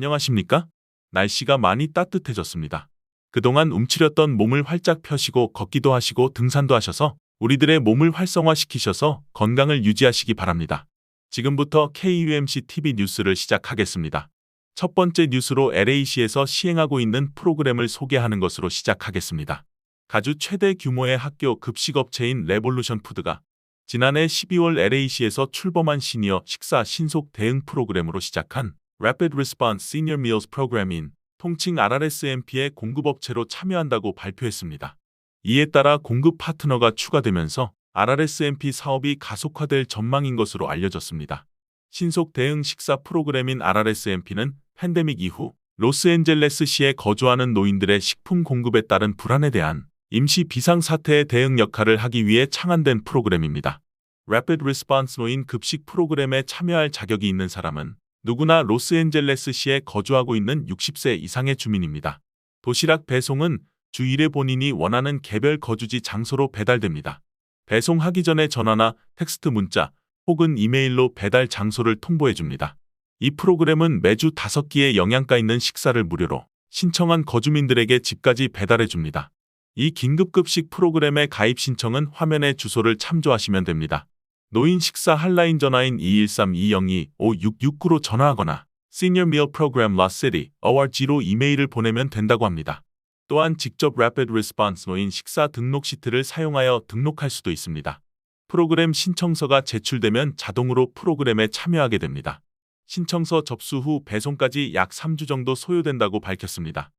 안녕하십니까? 날씨가 많이 따뜻해졌습니다. 그동안 움츠렸던 몸을 활짝 펴시고 걷기도 하시고 등산도 하셔서 우리들의 몸을 활성화시키셔서 건강을 유지하시기 바랍니다. 지금부터 KUMC TV 뉴스를 시작하겠습니다. 첫 번째 뉴스로 LA시에서 시행하고 있는 프로그램을 소개하는 것으로 시작하겠습니다. 가주 최대 규모의 학교 급식업체인 레볼루션 푸드가 지난해 12월 LA시에서 출범한 시니어 식사 신속 대응 프로그램으로 시작한 Rapid Response Senior Meals Program인 통칭 RRSMP의 공급업체로 참여한다고 발표했습니다. 이에 따라 공급 파트너가 추가되면서 RRSMP 사업이 가속화될 전망인 것으로 알려졌습니다. 신속 대응 식사 프로그램인 RRSMP는 팬데믹 이후 로스앤젤레스시에 거주하는 노인들의 식품 공급에 따른 불안에 대한 임시 비상사태에 대응 역할을 하기 위해 창안된 프로그램입니다. Rapid Response 노인 급식 프로그램에 참여할 자격이 있는 사람은 누구나 로스앤젤레스시에 거주하고 있는 60세 이상의 주민입니다. 도시락 배송은 주 1회 본인이 원하는 개별 거주지 장소로 배달됩니다. 배송하기 전에 전화나 텍스트 문자 혹은 이메일로 배달 장소를 통보해줍니다. 이 프로그램은 매주 5끼의 영양가 있는 식사를 무료로 신청한 거주민들에게 집까지 배달해줍니다. 이 긴급급식 프로그램의 가입 신청은 화면의 주소를 참조하시면 됩니다. 노인 식사 한라인 전화인 213-202-5669로 전화하거나 Senior Meal Program La City, ORG로 이메일을 보내면 된다고 합니다. 또한 직접 Rapid Response 노인 식사 등록 시트를 사용하여 등록할 수도 있습니다. 프로그램 신청서가 제출되면 자동으로 프로그램에 참여하게 됩니다. 신청서 접수 후 배송까지 약 3주 정도 소요된다고 밝혔습니다.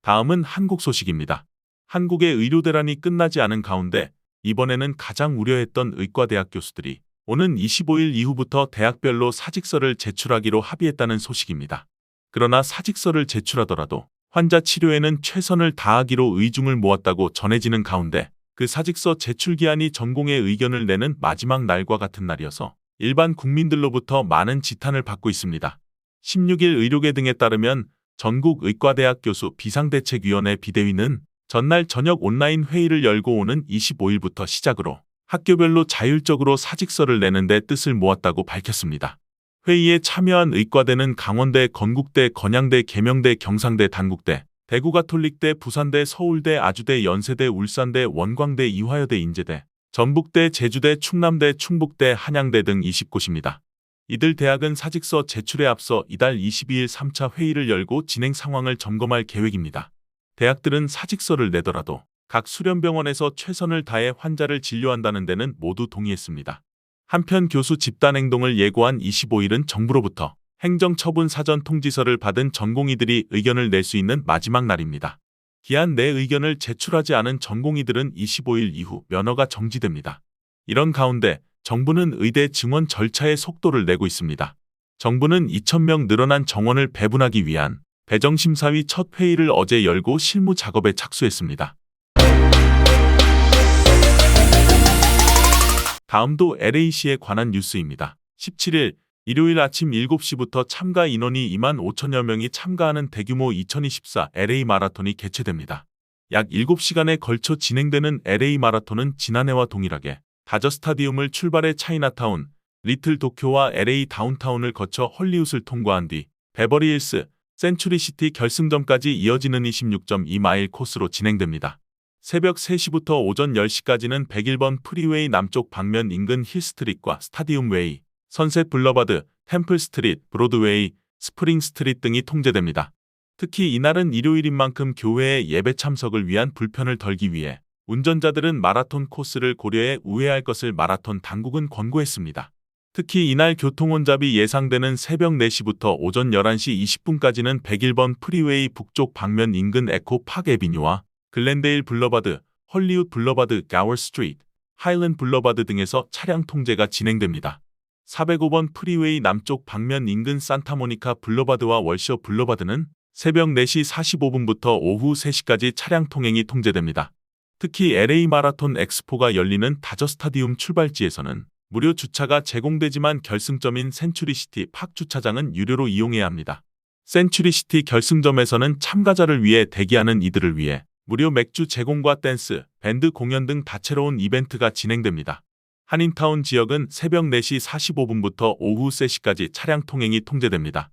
다음은 한국 소식입니다. 한국의 의료 대란이 끝나지 않은 가운데 이번에는 가장 우려했던 의과대학 교수들이 오는 25일 이후부터 대학별로 사직서를 제출하기로 합의했다는 소식입니다. 그러나 사직서를 제출하더라도 환자 치료에는 최선을 다하기로 의중을 모았다고 전해지는 가운데 그 사직서 제출 기한이 전공의 의견을 내는 마지막 날과 같은 날이어서 일반 국민들로부터 많은 지탄을 받고 있습니다. 16일 의료계 등에 따르면 전국 의과대학 교수 비상대책위원회 비대위는 전날 저녁 온라인 회의를 열고 오는 25일부터 시작으로 학교별로 자율적으로 사직서를 내는 데 뜻을 모았다고 밝혔습니다. 회의에 참여한 의과대는 강원대, 건국대, 건양대, 계명대, 경상대, 단국대, 대구가톨릭대, 부산대, 서울대, 아주대, 연세대, 울산대, 원광대, 이화여대, 인제대, 전북대, 제주대, 충남대, 충북대, 한양대 등 20곳입니다. 이들 대학은 사직서 제출에 앞서 이달 22일 3차 회의를 열고 진행 상황을 점검할 계획입니다. 대학들은 사직서를 내더라도 각 수련병원에서 최선을 다해 환자를 진료한다는 데는 모두 동의했습니다. 한편 교수 집단행동을 예고한 25일은 정부로부터 행정처분 사전 통지서를 받은 전공의들이 의견을 낼 수 있는 마지막 날입니다. 기한 내 의견을 제출하지 않은 전공의들은 25일 이후 면허가 정지됩니다. 이런 가운데 정부는 의대 증원 절차의 속도를 내고 있습니다. 정부는 2,000명 늘어난 정원을 배분하기 위한 배정심사위 첫 회의를 어제 열고 실무 작업에 착수했습니다. 다음도 LA시에 관한 뉴스입니다. 17일 일요일 아침 7시부터 참가 인원이 2만 5천여 명이 참가하는 대규모 2024 LA 마라톤이 개최됩니다. 약 7시간에 걸쳐 진행되는 LA 마라톤은 지난해와 동일하게 다저 스타디움을 출발해 차이나타운, 리틀 도쿄와 LA 다운타운을 거쳐 헐리우드를 통과한 뒤 베버리힐스, 센츄리시티 결승점까지 이어지는 26.2마일 코스로 진행됩니다. 새벽 3시부터 오전 10시까지는 101번 프리웨이 남쪽 방면 인근 힐스트릿과 스타디움 웨이, 선셋 블러바드, 템플 스트릿, 브로드웨이, 스프링 스트릿 등이 통제됩니다. 특히 이날은 일요일인 만큼 교회의 예배 참석을 위한 불편을 덜기 위해 운전자들은 마라톤 코스를 고려해 우회할 것을 마라톤 당국은 권고했습니다. 특히 이날 교통혼잡이 예상되는 새벽 4시부터 오전 11시 20분까지는 101번 프리웨이 북쪽 방면 인근 에코팍 애비뉴와 글렌데일 블러바드, 헐리우드 블러바드, 가워 스트리트, 하일랜드 블러바드 등에서 차량 통제가 진행됩니다. 405번 프리웨이 남쪽 방면 인근 산타모니카 블러바드와 월셔 블러바드는 새벽 4시 45분부터 오후 3시까지 차량 통행이 통제됩니다. 특히 LA 마라톤 엑스포가 열리는 다저 스타디움 출발지에서는 무료 주차가 제공되지만 결승점인 센츄리시티 팍 주차장은 유료로 이용해야 합니다. 센츄리시티 결승점에서는 참가자를 위해 대기하는 이들을 위해 무료 맥주 제공과 댄스, 밴드 공연 등 다채로운 이벤트가 진행됩니다. 한인타운 지역은 새벽 4시 45분부터 오후 3시까지 차량 통행이 통제됩니다.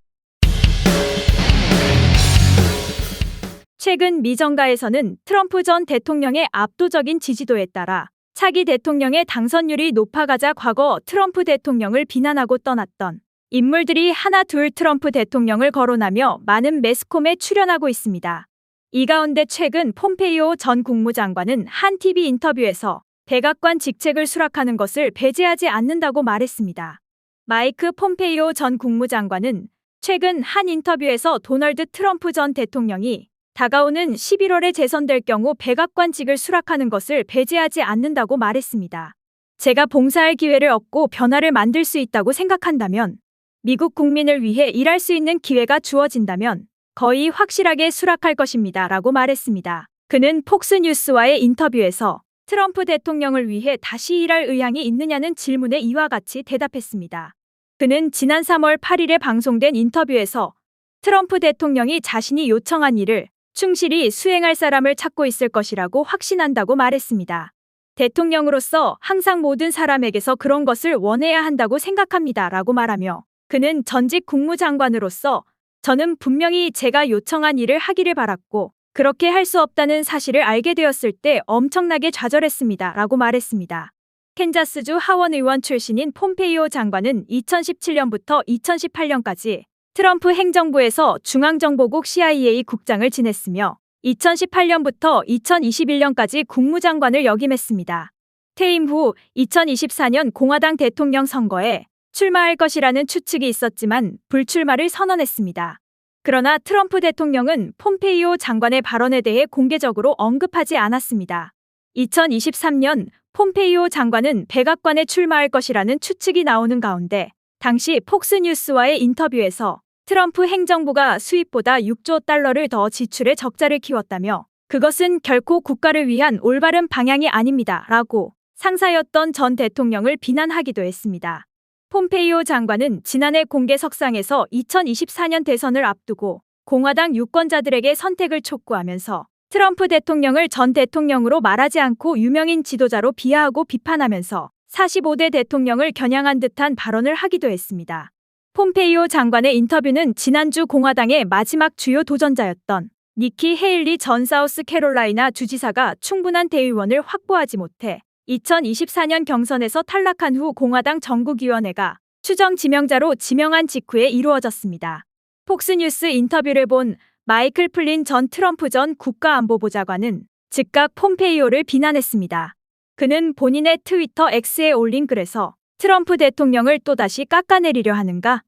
최근 미 정가에서는 트럼프 전 대통령의 압도적인 지지도에 따라 차기 대통령의 당선율이 높아가자 과거 트럼프 대통령을 비난하고 떠났던 인물들이 하나 둘 트럼프 대통령을 거론하며 많은 매스컴에 출연하고 있습니다. 이 가운데 최근 폼페이오 전 국무장관은 한 TV 인터뷰에서 백악관 직책을 수락하는 것을 배제하지 않는다고 말했습니다. 마이크 폼페이오 전 국무장관은 최근 한 인터뷰에서 도널드 트럼프 전 대통령이 다가오는 11월에 재선될 경우 백악관직을 수락하는 것을 배제하지 않는다고 말했습니다. 제가 봉사할 기회를 얻고 변화를 만들 수 있다고 생각한다면, 미국 국민을 위해 일할 수 있는 기회가 주어진다면 거의 확실하게 수락할 것입니다. 라고 말했습니다. 그는 폭스뉴스와의 인터뷰에서 트럼프 대통령을 위해 다시 일할 의향이 있느냐는 질문에 이와 같이 대답했습니다. 그는 지난 3월 8일에 방송된 인터뷰에서 트럼프 대통령이 자신이 요청한 일을 충실히 수행할 사람을 찾고 있을 것이라고 확신한다고 말했습니다. 대통령으로서 항상 모든 사람에게서 그런 것을 원해야 한다고 생각합니다. 라고 말하며 그는 전직 국무장관으로서 저는 분명히 제가 요청한 일을 하기를 바랐고 그렇게 할 수 없다는 사실을 알게 되었을 때 엄청나게 좌절했습니다. 라고 말했습니다. 캔자스주 하원 의원 출신인 폼페이오 장관은 2017년부터 2018년까지 트럼프 행정부에서 중앙정보국 CIA 국장을 지냈으며 2018년부터 2021년까지 국무장관을 역임했습니다. 퇴임 후 2024년 공화당 대통령 선거에 출마할 것이라는 추측이 있었지만 불출마를 선언했습니다. 그러나 트럼프 대통령은 폼페이오 장관의 발언에 대해 공개적으로 언급하지 않았습니다. 2023년 폼페이오 장관은 백악관에 출마할 것이라는 추측이 나오는 가운데 당시 폭스뉴스와의 인터뷰에서 트럼프 행정부가 수입보다 6조 달러를 더 지출해 적자를 키웠다며 그것은 결코 국가를 위한 올바른 방향이 아닙니다. 라고 상사였던 전 대통령을 비난하기도 했습니다. 폼페이오 장관은 지난해 공개석상에서 2024년 대선을 앞두고 공화당 유권자들에게 선택을 촉구하면서 트럼프 대통령을 전 대통령으로 말하지 않고 유명인 지도자로 비하하고 비판하면서 45대 대통령을 겨냥한 듯한 발언을 하기도 했습니다. 폼페이오 장관의 인터뷰는 지난주 공화당의 마지막 주요 도전자였던 니키 헤일리 전 사우스캐롤라이나 주지사가 충분한 대의원을 확보하지 못해 2024년 경선에서 탈락한 후 공화당 전국위원회가 추정 지명자로 지명한 직후에 이루어졌습니다. 폭스뉴스 인터뷰를 본 마이클 플린 전 트럼프 전 국가안보보좌관은 즉각 폼페이오를 비난했습니다. 그는 본인의 트위터 X에 올린 글에서 트럼프 대통령을 또다시 깎아내리려 하는가?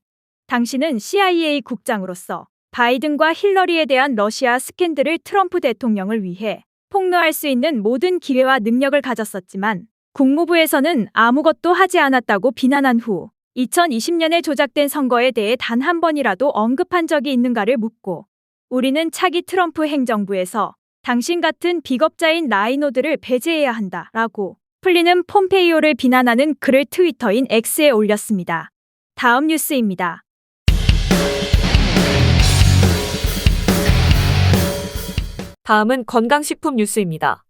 당신은 CIA 국장으로서 바이든과 힐러리에 대한 러시아 스캔들을 트럼프 대통령을 위해 폭로할 수 있는 모든 기회와 능력을 가졌었지만 국무부에서는 아무것도 하지 않았다고 비난한 후 2020년에 조작된 선거에 대해 단 한 번이라도 언급한 적이 있는가를 묻고 우리는 차기 트럼프 행정부에서 당신 같은 비겁자인 라이노드를 배제해야 한다 라고 플린은 폼페이오를 비난하는 글을 트위터인 X에 올렸습니다. 다음 뉴스입니다. 다음은 건강식품 뉴스입니다.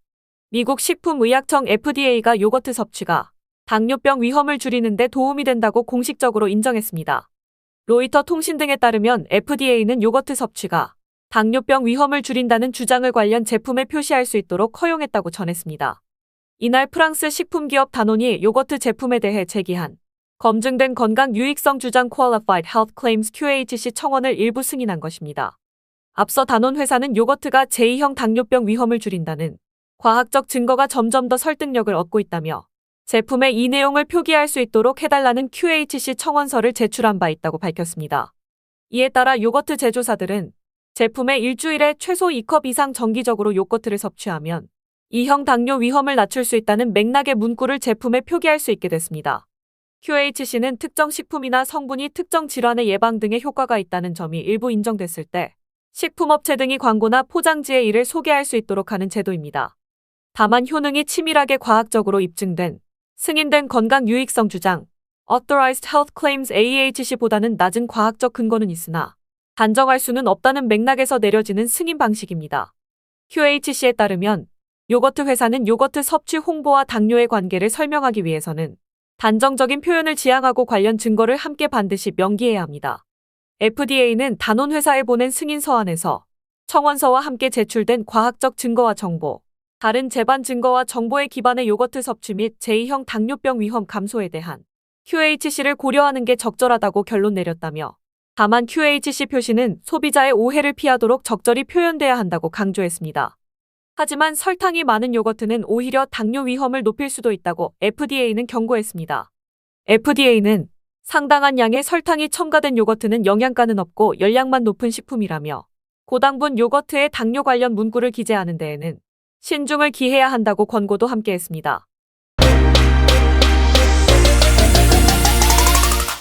미국 식품의약청 FDA가 요거트 섭취가 당뇨병 위험을 줄이는 데 도움이 된다고 공식적으로 인정했습니다. 로이터 통신 등에 따르면 FDA는 요거트 섭취가 당뇨병 위험을 줄인다는 주장을 관련 제품에 표시할 수 있도록 허용했다고 전했습니다. 이날 프랑스 식품기업 다논이 요거트 제품에 대해 제기한 검증된 건강 유익성 주장 Qualified Health Claims QHC 청원을 일부 승인한 것입니다. 앞서 다논 회사는 요거트가 제2형 당뇨병 위험을 줄인다는 과학적 증거가 점점 더 설득력을 얻고 있다며 제품에 이 내용을 표기할 수 있도록 해달라는 QHC 청원서를 제출한 바 있다고 밝혔습니다. 이에 따라 요거트 제조사들은 제품에 일주일에 최소 2컵 이상 정기적으로 요거트를 섭취하면 2형 당뇨 위험을 낮출 수 있다는 맥락의 문구를 제품에 표기할 수 있게 됐습니다. QHC는 특정 식품이나 성분이 특정 질환의 예방 등에 효과가 있다는 점이 일부 인정됐을 때 식품업체 등이 광고나 포장지에 이를 소개할 수 있도록 하는 제도입니다. 다만 효능이 치밀하게 과학적으로 입증된 승인된 건강 유익성 주장 Authorized Health Claims AHC보다는 낮은 과학적 근거는 있으나 단정할 수는 없다는 맥락에서 내려지는 승인 방식입니다. QHC에 따르면 요거트 회사는 요거트 섭취 홍보와 당뇨의 관계를 설명하기 위해서는 단정적인 표현을 지향하고 관련 증거를 함께 반드시 명기해야 합니다. FDA는 단원 회사에 보낸 승인 서한에서 청원서와 함께 제출된 과학적 증거와 정보, 다른 제반 증거와 정보에 기반해 요거트 섭취 및 제2형 당뇨병 위험 감소에 대한 QHC를 고려하는 게 적절하다고 결론 내렸다며, 다만 QHC 표시는 소비자의 오해를 피하도록 적절히 표현돼야 한다고 강조했습니다. 하지만 설탕이 많은 요거트는 오히려 당뇨 위험을 높일 수도 있다고 FDA는 경고했습니다. FDA는 상당한 양의 설탕이 첨가된 요거트는 영양가는 없고 열량만 높은 식품이라며, 고당분 요거트에 당뇨 관련 문구를 기재하는 데에는 신중을 기해야 한다고 권고도 함께했습니다.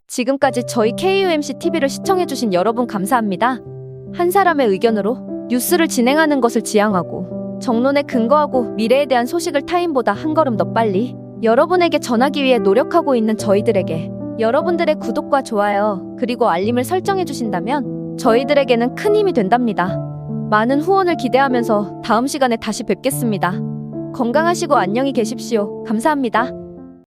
지금까지 저희 KUMC TV를 시청해주신 여러분 감사합니다. 한 사람의 의견으로 뉴스를 진행하는 것을 지향하고 정론에 근거하고 미래에 대한 소식을 타인보다 한 걸음 더 빨리 여러분에게 전하기 위해 노력하고 있는 저희들에게 여러분들의 구독과 좋아요 그리고 알림을 설정해 주신다면 저희들에게는 큰 힘이 된답니다. 많은 후원을 기대하면서 다음 시간에 다시 뵙겠습니다. 건강하시고 안녕히 계십시오. 감사합니다.